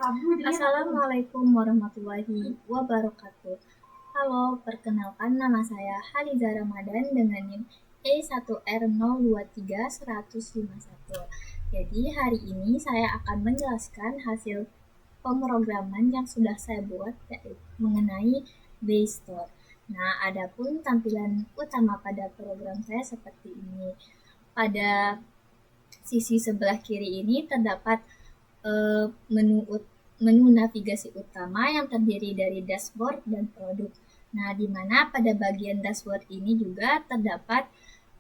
Assalamualaikum warahmatullahi wabarakatuh. Halo, perkenalkan nama saya Haliza Ramadan dengan NIM E1R023-151. Jadi hari ini saya akan menjelaskan hasil pemrograman yang sudah saya buat mengenai Baystore. Nah, adapun tampilan utama pada program saya seperti ini. Pada sisi sebelah kiri ini terdapat menu navigasi utama yang terdiri dari dashboard dan produk. Nah, di mana pada bagian dashboard ini juga terdapat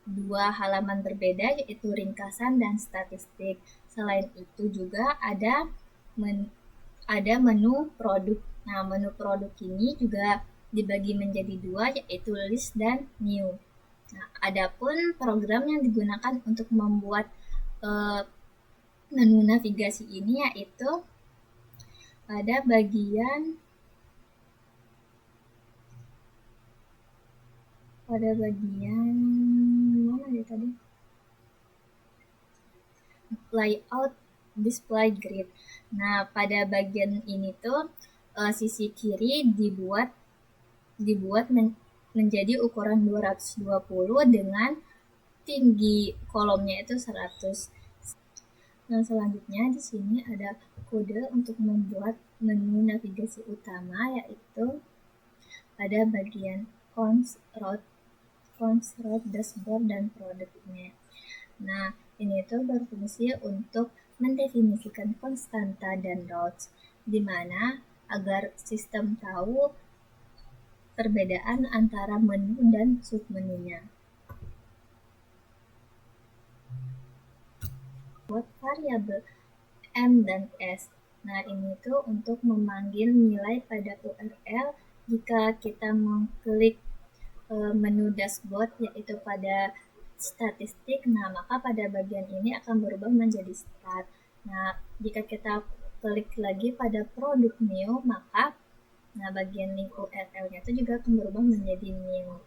dua halaman berbeda, yaitu ringkasan dan statistik. Selain itu juga ada menu produk. Nah, menu produk ini juga dibagi menjadi dua, yaitu list dan new. Nah, adapun program yang digunakan untuk membuat menu navigasi ini yaitu pada bagian mana ya tadi? Layout display grid. Nah, pada bagian ini tuh sisi kiri dibuat menjadi ukuran 220 dengan tinggi kolomnya itu 100. Nah, selanjutnya di sini ada kode untuk membuat menu navigasi utama, yaitu pada bagian cons, road, dashboard, dan produknya. Nah, ini tuh berfungsi untuk mendefinisikan konstanta dan routes, di mana agar sistem tahu perbedaan antara menu dan submenunya. Buat variabel M dan S. Nah, ini tuh untuk memanggil nilai pada URL jika kita mengklik menu dashboard, yaitu pada statistik. Nah, maka pada bagian ini akan berubah menjadi start. Nah, jika kita klik lagi pada produk new, maka bagian link URL-nya itu juga akan berubah menjadi new.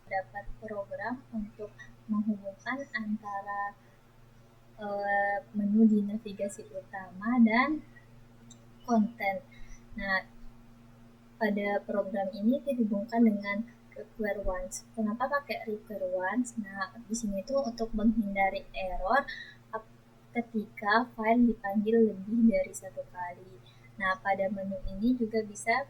Dapat program untuk menghubungkan antara menu di navigasi utama dan konten. Nah, pada program ini dihubungkan dengan require once. Kenapa pakai require once? Nah, di sini tuh untuk menghindari error ketika file dipanggil lebih dari satu kali. Nah, pada menu ini juga bisa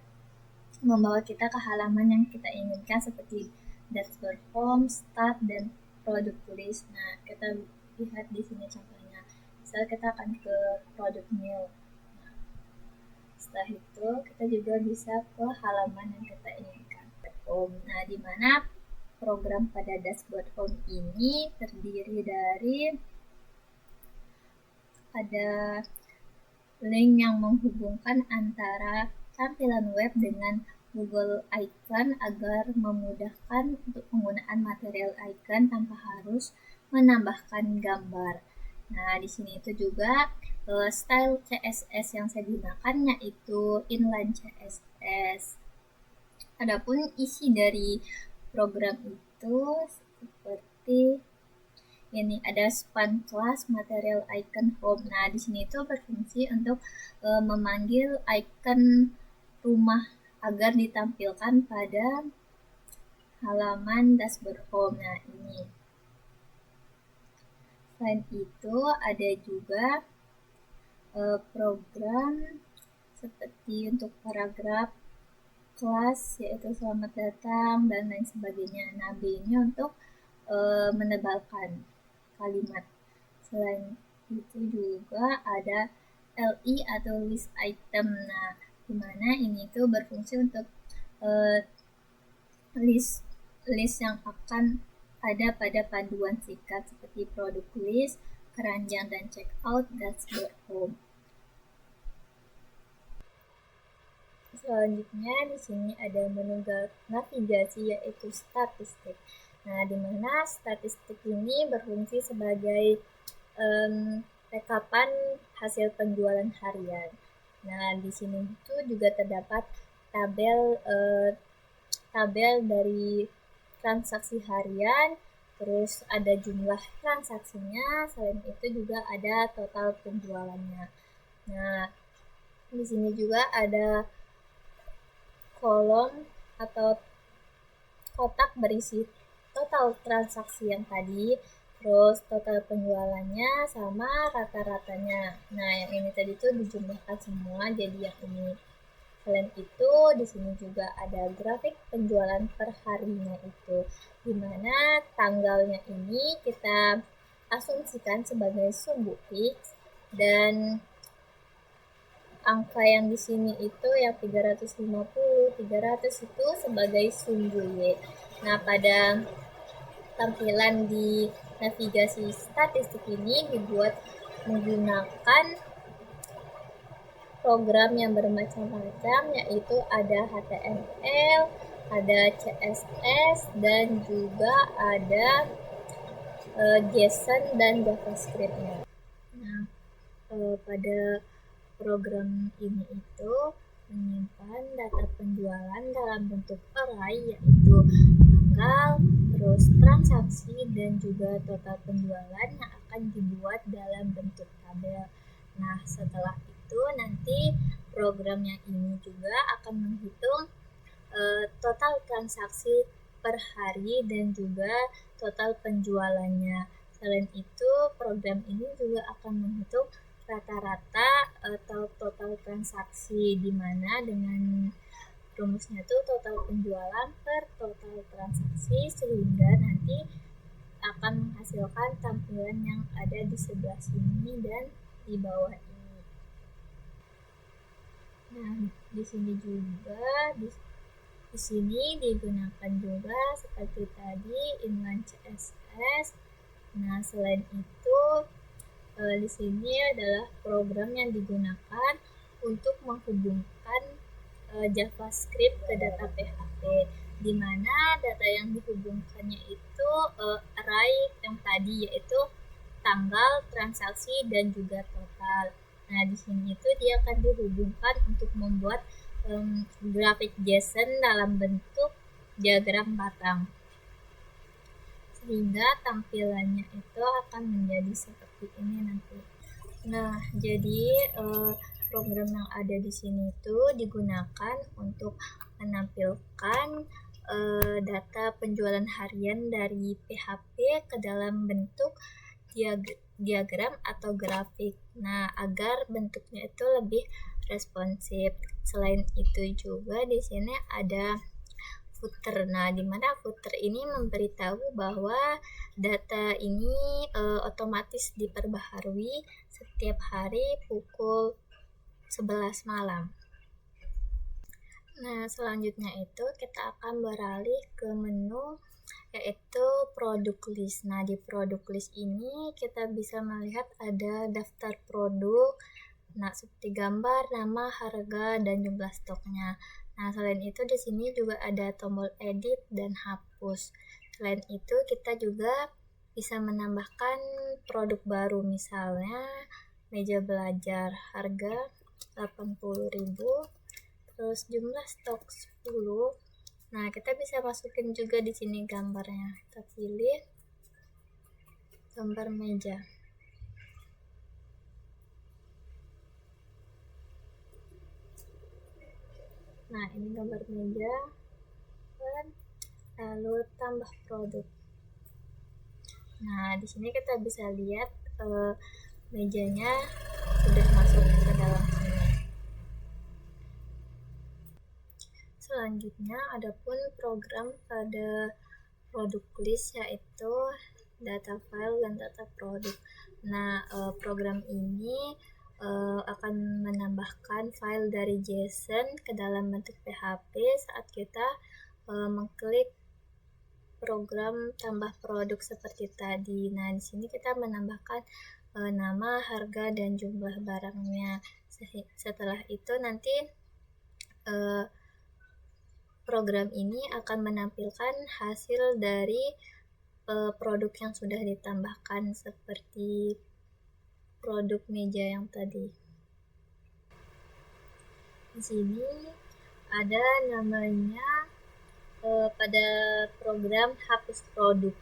membawa kita ke halaman yang kita inginkan seperti dashboard home, start, dan product list. Nah, kita lihat di sini contohnya. Misalnya kita akan ke product new. Setelah itu kita juga bisa ke halaman yang kita inginkan. Nah, di mana program pada dashboard home ini terdiri dari ada link yang menghubungkan antara tampilan web dengan Google Icon agar memudahkan untuk penggunaan material icon tanpa harus menambahkan gambar. Nah, di sini itu juga style CSS yang saya gunakan yaitu inline CSS. Adapun isi dari program itu seperti ini, ada span class material icon home. Nah, di sini itu berfungsi untuk memanggil icon rumah agar ditampilkan pada halaman dashboard home. Nah, ini. Selain itu ada juga program seperti untuk paragraf, kelas, yaitu selamat datang, dan lain sebagainya. Nah, B ini untuk menebalkan kalimat. Selain itu juga ada LI atau list item. Nah, dimana ini tuh berfungsi untuk list yang akan ada pada panduan singkat seperti produk list, keranjang, dan checkout, dashboard home. Selanjutnya di sini ada menu navigasi yaitu statistik. Nah, di mana statistik ini berfungsi sebagai rekapan hasil penjualan harian. Nah, di sini itu juga terdapat tabel dari transaksi harian, terus ada jumlah transaksinya, selain itu juga ada total penjualannya. Nah, Di sini juga ada kolom atau kotak berisi total transaksi yang tadi, terus total penjualannya sama rata-ratanya. Nah, yang ini tadi tuh dijumlahkan semua jadi yang ini. Selain itu, di sini juga ada grafik penjualan per harinya itu, di mana tanggalnya ini kita asumsikan sebagai sumbu X dan angka yang di sini itu yang 350, 300 itu sebagai sumbu Y. Nah, pada tampilan di navigasi statistik ini dibuat menggunakan program yang bermacam-macam, yaitu ada HTML, ada CSS, dan juga ada JSON dan JavaScript-nya. Nah, pada program ini itu menyimpan data penjualan dalam bentuk array, yaitu tanggal, terus transaksi, dan juga total penjualan yang akan dibuat dalam bentuk tabel. Nah, setelah itu nanti programnya ini juga akan menghitung total transaksi per hari dan juga total penjualannya. Selain itu, program ini juga akan menghitung rata-rata atau total transaksi, di mana dengan rumusnya itu total penjualan per total transaksi, sehingga nanti akan menghasilkan tampilan yang ada di sebelah sini dan di bawah ini. Nah, di sini juga di sini digunakan juga seperti tadi inline CSS. Nah, selain itu di sini adalah program yang digunakan untuk menghubungkan JavaScript ke data PHP, di mana data yang dihubungkannya itu array yang tadi, yaitu tanggal, transaksi, dan juga total. Nah, di sini itu dia akan dihubungkan untuk membuat grafik JSON dalam bentuk diagram batang, sehingga tampilannya itu akan menjadi seperti ini nanti. Nah, jadi program yang ada di sini itu digunakan untuk menampilkan data penjualan harian dari PHP ke dalam bentuk diagram atau grafik. Nah, agar bentuknya itu lebih responsif. Selain itu juga di sini ada footer. Nah, di mana footer ini memberitahu bahwa data ini otomatis diperbaharui setiap hari pukul 11 malam. Nah, selanjutnya itu kita akan beralih ke menu, yaitu produk list. Nah, di produk list ini kita bisa melihat ada daftar produk, nah seperti gambar, nama, harga, dan jumlah stoknya. Nah, selain itu di sini juga ada tombol edit dan hapus. Selain itu kita juga bisa menambahkan produk baru, misalnya meja belajar, harga 80.000, terus jumlah stok 10. Nah, kita bisa masukin juga di sini gambarnya. Kita pilih gambar meja. Nah, ini gambar meja, dan lalu tambah produk. Nah, di sini kita bisa lihat mejanya sudah masuk ke dalam sini. Selanjutnya, adapun program pada produk list, yaitu data file dan data produk. Nah, program ini akan menambahkan file dari JSON ke dalam bentuk PHP saat kita mengklik program tambah produk seperti tadi. Nah, di sini kita menambahkan nama, harga, dan jumlah barangnya. Setelah itu nanti program ini akan menampilkan hasil dari produk yang sudah ditambahkan, seperti produk meja yang tadi. Di sini ada namanya pada program hapus produk.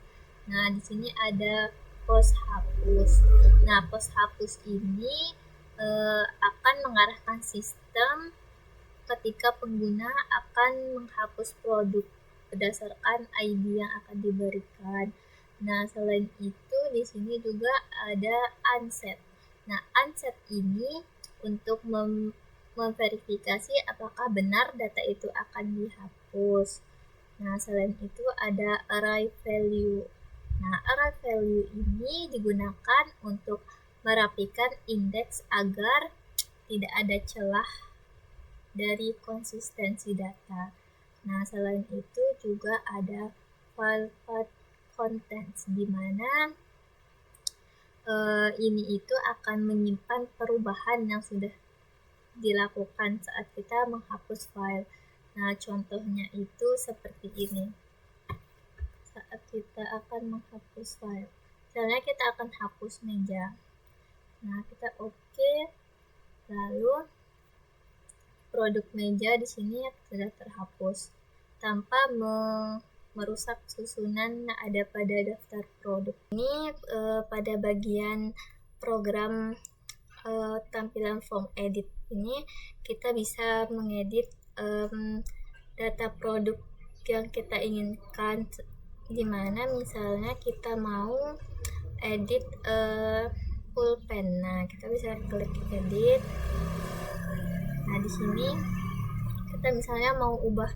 Nah, di sini ada post hapus. Nah, post hapus ini akan mengarahkan sistem ketika pengguna akan menghapus produk berdasarkan ID yang akan diberikan. Nah, selain itu di sini juga ada unset. Nah, unset ini untuk memverifikasi apakah benar data itu akan dihapus. Nah, selain itu ada array value. Nah, array value ini digunakan untuk merapikan indeks agar tidak ada celah dari konsistensi data. Nah, selain itu juga ada file path contents, di mana ini itu akan menyimpan perubahan yang sudah dilakukan saat kita menghapus file. Nah, contohnya itu seperti ini. Saat kita akan menghapus file, misalnya kita akan hapus meja. Nah, kita oke, lalu produk meja di sini sudah terhapus tanpa merusak susunan yang ada pada daftar produk. Ini pada bagian program tampilan form edit ini kita bisa mengedit data produk yang kita inginkan, dimana misalnya kita mau edit pulpen. Nah, kita bisa klik edit. Nah, di sini kita misalnya mau ubah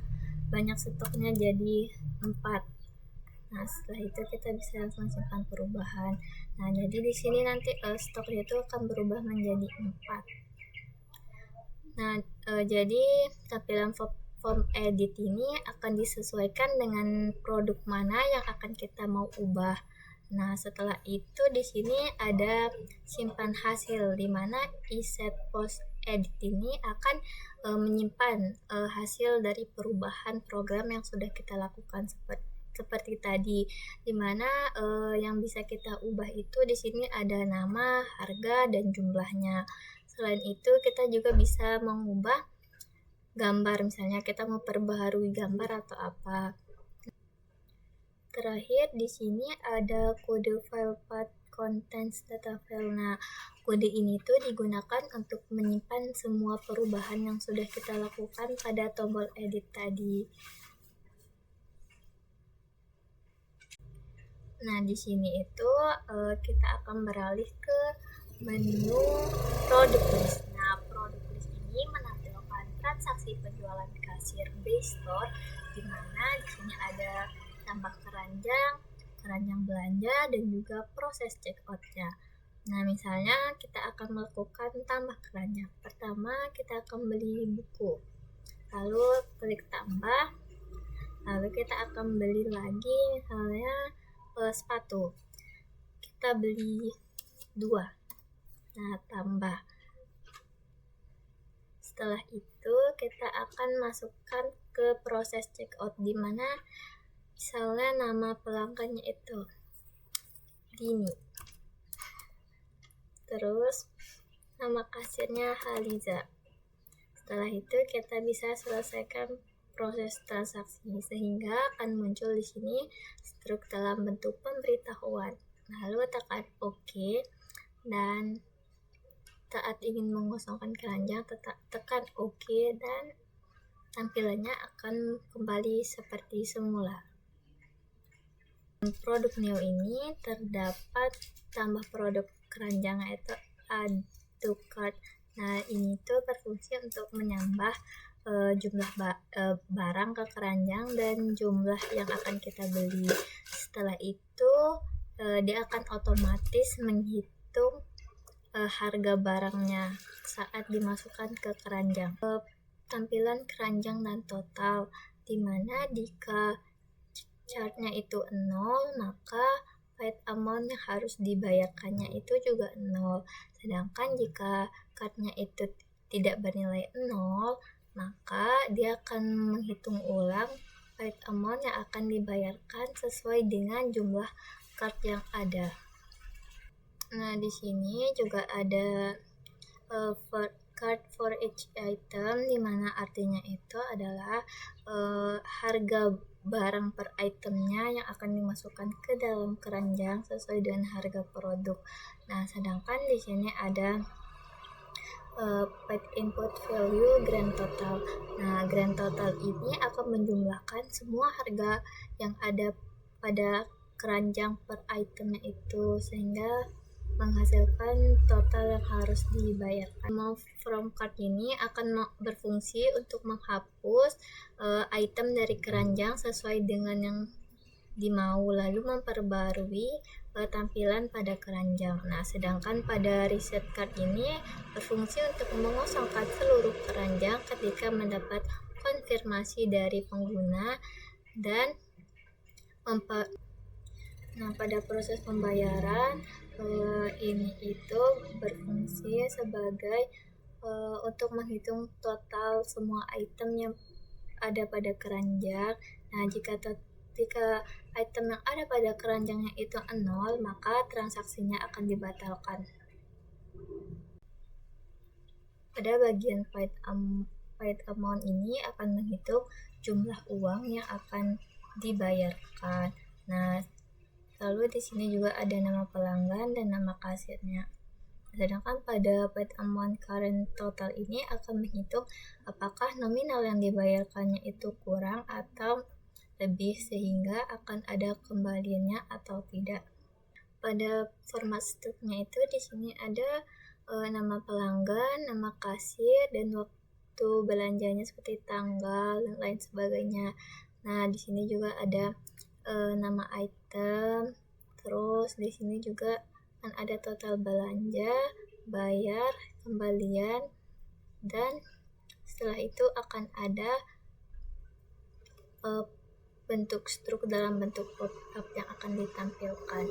banyak stoknya jadi 4. Nah, setelah itu kita bisa langsung simpan perubahan. Nah, jadi di sini nanti stoknya itu akan berubah menjadi 4. Nah, jadi tampilan form edit ini akan disesuaikan dengan produk mana yang akan kita mau ubah. Nah, setelah itu di sini ada simpan hasil, di mana iset post edit ini akan menyimpan hasil dari perubahan program yang sudah kita lakukan seperti tadi, di mana yang bisa kita ubah itu di sini ada nama, harga, dan jumlahnya. Selain itu kita juga bisa mengubah gambar, misalnya kita mau perbaharui gambar atau apa. Terakhir di sini ada kode file path contents data file. Nah, kode ini tuh digunakan untuk menyimpan semua perubahan yang sudah kita lakukan pada tombol edit tadi. Nah, di sini itu kita akan beralih ke menu product list. Nah, product list ini menampilkan transaksi penjualan kasir base store, di mana di sini ada tambah keranjang belanja, dan juga proses checkout-nya. Nah, misalnya kita akan melakukan tambah keranjang. Pertama, kita akan beli buku. Lalu klik tambah. Lalu kita akan beli lagi misalnya sepatu. Kita beli 2. Nah, tambah. Setelah itu kita akan masukkan ke proses checkout, di mana misalnya nama pelanggannya itu Dini. Terus nama kasirnya Haliza. Setelah itu kita bisa selesaikan proses transaksi, sehingga akan muncul di sini struk dalam bentuk pemberitahuan. Lalu tekan OK, dan saat ingin mengosongkan keranjang tekan OK, dan tampilannya akan kembali seperti semula. Produk new ini terdapat tambah produk keranjang, yaitu add to cart. Nah, ini tuh berfungsi untuk menambah jumlah barang ke keranjang dan jumlah yang akan kita beli. Setelah itu dia akan otomatis menghitung harga barangnya saat dimasukkan ke keranjang. Tampilan keranjang dan total, dimana jika chartnya itu 0, maka paid amount yang harus dibayarkannya itu juga 0. Sedangkan jika kartnya itu tidak bernilai 0, maka dia akan menghitung ulang paid amount yang akan dibayarkan sesuai dengan jumlah kart yang ada. Nah, di sini juga ada card for each item, dimana artinya itu adalah harga barang per itemnya yang akan dimasukkan ke dalam keranjang sesuai dengan harga produk. Nah, sedangkan di sini ada paid input value grand total. Nah, grand total ini akan menjumlahkan semua harga yang ada pada keranjang per itemnya itu, sehingga menghasilkan total yang harus dibayarkan. Move from cart ini akan berfungsi untuk menghapus item dari keranjang sesuai dengan yang dimau, lalu memperbarui tampilan pada keranjang. Nah, sedangkan pada reset card ini berfungsi untuk mengosongkan seluruh keranjang ketika mendapat konfirmasi dari pengguna dan Nah, pada proses pembayaran ini itu berfungsi sebagai untuk menghitung total semua item yang ada pada keranjang. Nah, jika item yang ada pada keranjangnya itu 0, maka transaksinya akan dibatalkan. Pada bagian paid amount ini akan menghitung jumlah uang yang akan dibayarkan. Nah, lalu di sini juga ada nama pelanggan dan nama kasirnya. Sedangkan pada paid amount current total ini akan menghitung apakah nominal yang dibayarkannya itu kurang atau lebih, sehingga akan ada kembaliannya atau tidak. Pada format struknya itu di sini ada nama pelanggan, nama kasir, dan waktu belanjanya seperti tanggal dan lain sebagainya. Nah, di sini juga ada nama item, terus di sini juga akan ada total belanja, bayar, kembalian, dan setelah itu akan ada bentuk struk dalam bentuk pop-up yang akan ditampilkan.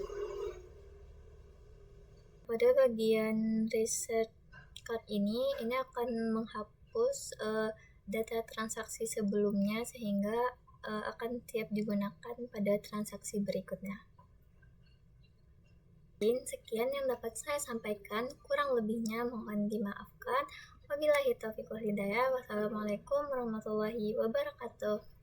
Pada bagian reset card ini akan menghapus data transaksi sebelumnya, sehingga akan siap digunakan pada transaksi berikutnya. Sekian yang dapat saya sampaikan, kurang lebihnya mohon dimaafkan. Wabillahi taufiq wal hidayah. Wassalamualaikum warahmatullahi wabarakatuh.